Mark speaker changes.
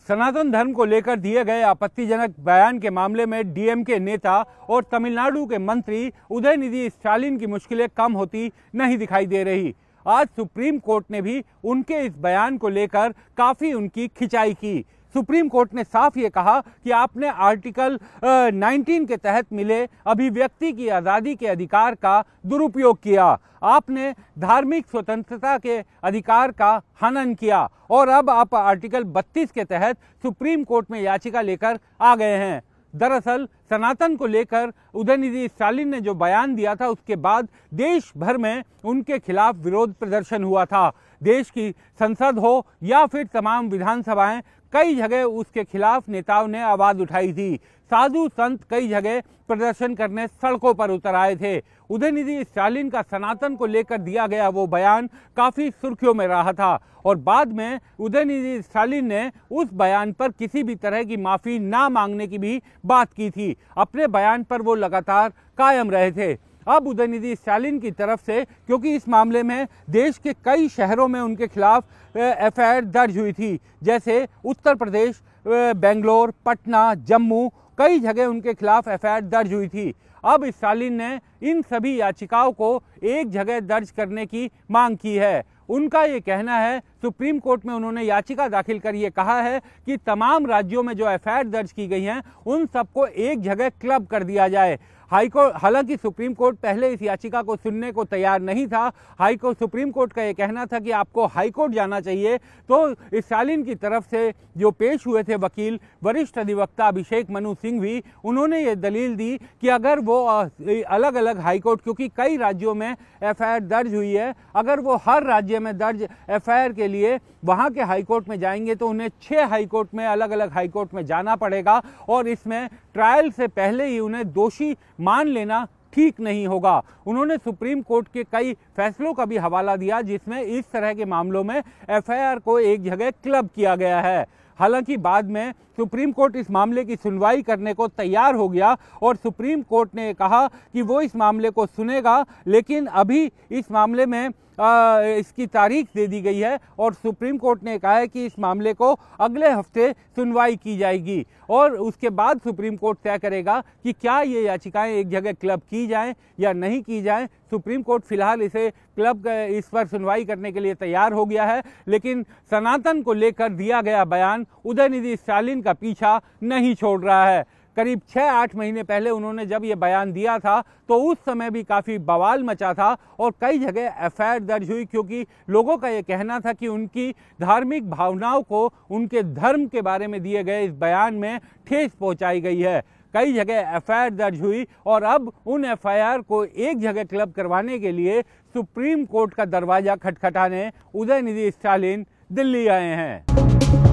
Speaker 1: सनातन धर्म को लेकर दिए गए आपत्तिजनक बयान के मामले में डीएमके नेता और तमिलनाडु के मंत्री उदयनिधि स्टालिन की मुश्किलें कम होती नहीं दिखाई दे रही। आज सुप्रीम कोर्ट ने भी उनके इस बयान को लेकर काफी उनकी खिंचाई की। सुप्रीम कोर्ट ने साफ ये कहा कि आपने आर्टिकल 19 के तहत मिले अभिव्यक्ति की आज़ादी के अधिकार का दुरुपयोग किया। आपने धार्मिक स्वतंत्रता के अधिकार का हनन किया और अब आप आर्टिकल 32 के तहत सुप्रीम कोर्ट में याचिका लेकर आ गए हैं। दरअसल सनातन को लेकर उदयनिधि स्टालिन ने जो बयान दिया था, उसके बाद देश भर में उनके खिलाफ विरोध प्रदर्शन हुआ था। देश की संसद हो या फिर तमाम विधानसभाएं, कई जगह उसके खिलाफ नेताओं ने आवाज उठाई थी। साधु संत कई जगह प्रदर्शन करने सड़कों पर उतर आए थे। उदयनिधि स्टालिन का सनातन को लेकर दिया गया वो बयान काफी सुर्खियों में रहा था और बाद में उदयनिधि स्टालिन ने उस बयान पर किसी भी तरह की माफी ना मांगने की भी बात की थी। अपने बयान पर वो लगातार कायम रहे थे। अब उदयनिधि स्टालिन की तरफ से, क्योंकि इस मामले में देश के कई शहरों में उनके खिलाफ एफआईआर दर्ज हुई थी, जैसे उत्तर प्रदेश, बेंगलोर, पटना, जम्मू, कई जगह उनके खिलाफ एफआईआर दर्ज हुई थी। अब स्टालिन ने इन सभी याचिकाओं को एक जगह दर्ज करने की मांग की है। उनका ये कहना है, सुप्रीम कोर्ट में उन्होंने याचिका दाखिल कर ये कहा है कि तमाम राज्यों में जो एफआईआर दर्ज की गई हैं, उन सबको एक जगह क्लब कर दिया जाए। हाईकोर्ट, हालांकि सुप्रीम कोर्ट पहले इस याचिका को सुनने को तैयार नहीं था। सुप्रीम कोर्ट का ये कहना था कि आपको हाईकोर्ट जाना चाहिए। तो स्टालिन की तरफ से जो पेश हुए थे वकील, वरिष्ठ अधिवक्ता अभिषेक मनु सिंघवी, उन्होंने ये दलील दी कि अगर वो अलग अलग हाईकोर्ट, क्योंकि कई राज्यों में एफआईआर दर्ज हुई है, अगर वो हर राज्य में दर्ज एफआईआर के लिए वहाँ के हाईकोर्ट में जाएंगे तो उन्हें 6 हाईकोर्ट में, अलग अलग हाईकोर्ट में जाना पड़ेगा और इसमें ट्रायल से पहले ही उन्हें दोषी मान लेना ठीक नहीं होगा। उन्होंने सुप्रीम कोर्ट के कई फैसलों का भी हवाला दिया जिसमें इस तरह के मामलों में एफआईआर को एक जगह क्लब किया गया है। हालांकि बाद में सुप्रीम कोर्ट इस मामले की सुनवाई करने को तैयार हो गया और सुप्रीम कोर्ट ने कहा कि वो इस मामले को सुनेगा, लेकिन अभी इस मामले में इसकी तारीख दे दी गई है और सुप्रीम कोर्ट ने कहा है कि इस मामले को अगले हफ्ते सुनवाई की जाएगी और उसके बाद सुप्रीम कोर्ट तय करेगा कि क्या ये याचिकाएं एक जगह क्लब की जाएं या नहीं की जाएं। सुप्रीम कोर्ट फिलहाल इसे इस पर सुनवाई करने के लिए तैयार हो गया है, लेकिन सनातन को लेकर दिया गया बयान उदयनिधि स्टालिन का पीछा नहीं छोड़ रहा है। करीब 6-8 महीने पहले उन्होंने जब ये बयान दिया था तो उस समय भी काफ़ी बवाल मचा था और कई जगह एफआईआर दर्ज हुई, क्योंकि लोगों का ये कहना था कि उनकी धार्मिक भावनाओं को, उनके धर्म के बारे में दिए गए इस बयान में ठेस पहुंचाई गई है। कई जगह एफआईआर दर्ज हुई और अब उन एफआईआर को एक जगह क्लब करवाने के लिए सुप्रीम कोर्ट का दरवाजा खटखटाने उदयनिधि स्टालिन दिल्ली आए हैं।